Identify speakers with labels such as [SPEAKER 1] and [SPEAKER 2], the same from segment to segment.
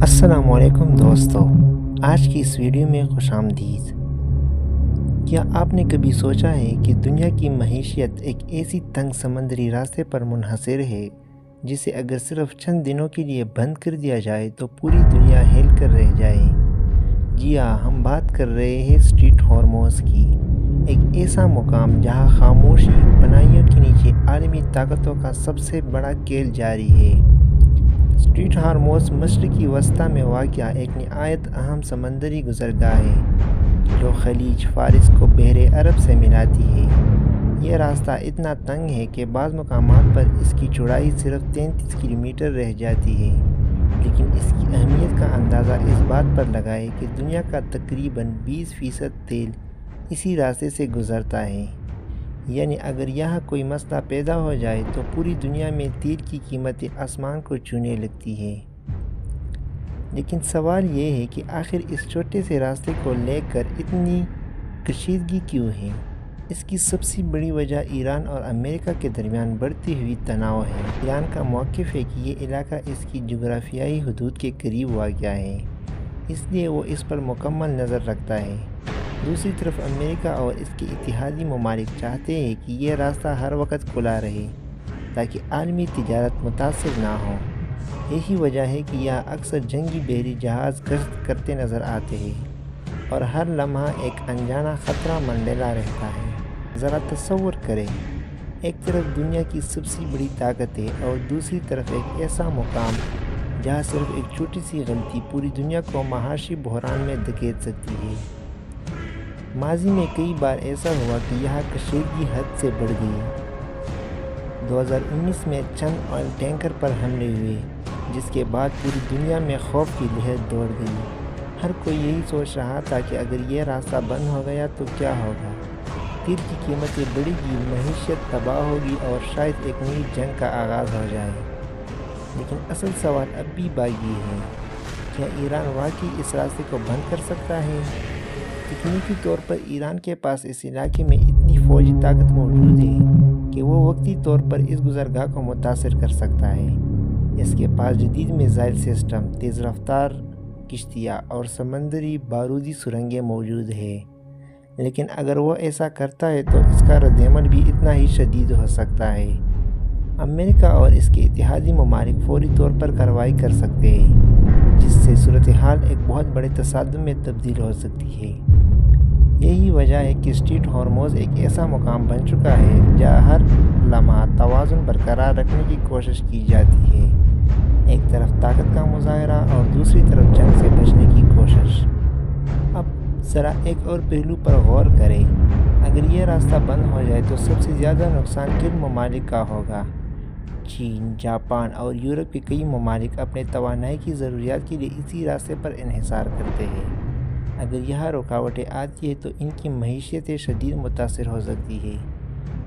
[SPEAKER 1] السلام علیکم دوستو، آج کی اس ویڈیو میں خوش آمدید۔ کیا آپ نے کبھی سوچا ہے کہ دنیا کی معیشت ایک ایسی تنگ سمندری راستے پر منحصر ہے جسے اگر صرف چند دنوں کے لیے بند کر دیا جائے تو پوری دنیا ہل کر رہ جائے؟ جی ہاں، ہم بات کر رہے ہیں اسٹریٹ ہارموز کی، ایک ایسا مقام جہاں خاموشی پناہیوں کے نیچے عالمی طاقتوں کا سب سے بڑا کھیل جاری ہے۔ اسٹریٹ ہارموز مشرقی وسطی میں واقع ایک نہایت اہم سمندری گزرگاہ ہے جو خلیج فارس کو بحر عرب سے ملاتی ہے۔ یہ راستہ اتنا تنگ ہے کہ بعض مقامات پر اس کی چوڑائی صرف 33 کلومیٹر رہ جاتی ہے، لیکن اس کی اہمیت کا اندازہ اس بات پر لگائیں کہ دنیا کا تقریباً 20% تیل اسی راستے سے گزرتا ہے۔ یعنی اگر یہاں کوئی مسئلہ پیدا ہو جائے تو پوری دنیا میں تیل کی قیمتیں آسمان کو چھونے لگتی ہیں۔ لیکن سوال یہ ہے کہ آخر اس چھوٹے سے راستے کو لے کر اتنی کشیدگی کیوں ہے؟ اس کی سب سے بڑی وجہ ایران اور امریکہ کے درمیان بڑھتی ہوئی تناؤ ہے۔ ایران کا موقف ہے کہ یہ علاقہ اس کی جغرافیائی حدود کے قریب واقع ہے، اس لیے وہ اس پر مکمل نظر رکھتا ہے۔ دوسری طرف امریکہ اور اس کے اتحادی ممالک چاہتے ہیں کہ یہ راستہ ہر وقت کھلا رہے تاکہ عالمی تجارت متاثر نہ ہو۔ یہی وجہ ہے کہ یہاں اکثر جنگی بحری جہاز گشت کرتے نظر آتے ہیں اور ہر لمحہ ایک انجانا خطرہ منڈلا رہتا ہے۔ ذرا تصور کریں، ایک طرف دنیا کی سب سے بڑی طاقت ہے اور دوسری طرف ایک ایسا مقام جہاں صرف ایک چھوٹی سی غلطی پوری دنیا کو معاشی بحران میں دھکیل سکتی ہے۔ ماضی میں کئی بار ایسا ہوا کہ یہاں کشیدگی حد سے بڑھ گئی۔ 2019 میں چند آئل ٹینکر پر حملے ہوئے جس کے بعد پوری دنیا میں خوف کی لہر دوڑ گئی۔ ہر کوئی یہی سوچ رہا تھا کہ اگر یہ راستہ بند ہو گیا تو کیا ہوگا؟ تیل کی قیمتیں بڑھیں گی، معیشت تباہ ہوگی اور شاید ایک نئی جنگ کا آغاز ہو جائے۔ لیکن اصل سوال اب بھی باقی ہے، کیا ایران واقعی اس راستے کو بند کر سکتا ہے؟ تکنیکی طور پر ایران کے پاس اس علاقے میں اتنی فوجی طاقت موجود ہے کہ وہ وقتی طور پر اس گزرگاہ کو متاثر کر سکتا ہے۔ اس کے پاس جدید میزائل سسٹم، تیز رفتار کشتیاں اور سمندری بارودی سرنگیں موجود ہیں۔ لیکن اگر وہ ایسا کرتا ہے تو اس کا رد عمل بھی اتنا ہی شدید ہو سکتا ہے۔ امریکہ اور اس کے اتحادی ممالک فوری طور پر کارروائی کر سکتے ہیں، جس سے صورتحال ایک بہت بڑے تصادم میں تبدیل ہو سکتی ہے۔ یہی وجہ ہے کہ اسٹریٹ ہارموز ایک ایسا مقام بن چکا ہے جہاں ہر لمحہ توازن برقرار رکھنے کی کوشش کی جاتی ہے، ایک طرف طاقت کا مظاہرہ اور دوسری طرف جنگ سے بچنے کی کوشش۔ اب ذرا ایک اور پہلو پر غور کریں، اگر یہ راستہ بند ہو جائے تو سب سے زیادہ نقصان کن ممالک کا ہوگا؟ چین، جاپان اور یورپ کے کئی ممالک اپنے توانائی کی ضروریات کے لیے اسی راستے پر انحصار کرتے ہیں۔ اگر یہاں رکاوٹیں آتی ہیں تو ان کی معیشتیں شدید متاثر ہو سکتی ہیں۔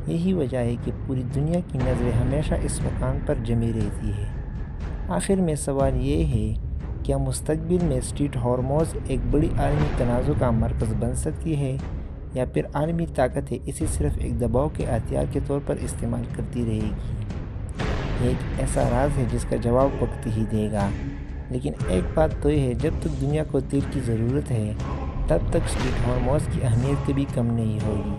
[SPEAKER 1] یہی وجہ ہے کہ پوری دنیا کی نظریں ہمیشہ اس مقام پر جمی رہتی ہیں۔ آخر میں سوال یہ ہے، کیا مستقبل میں اسٹریٹ ہارموز ایک بڑی عالمی تنازع کا مرکز بن سکتی ہے، یا پھر عالمی طاقتیں اسے صرف ایک دباؤ کے ہتھیار کے طور پر استعمال کرتی رہے گی؟ یہ ایک ایسا راز ہے جس کا جواب وقت ہی دے گا۔ لیکن ایک بات تو یہ ہے، جب تک دنیا کو تیل کی ضرورت ہے تب تک اسٹریٹ ہارموز کی اہمیت کبھی کم نہیں ہوگی۔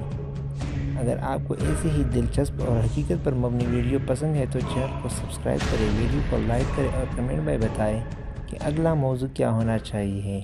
[SPEAKER 1] اگر آپ کو ایسے ہی دلچسپ اور حقیقت پر مبنی ویڈیو پسند ہے تو چینل کو سبسکرائب کریں، ویڈیو کو لائک کریں اور کمنٹ میں بتائیں کہ اگلا موضوع کیا ہونا چاہیے۔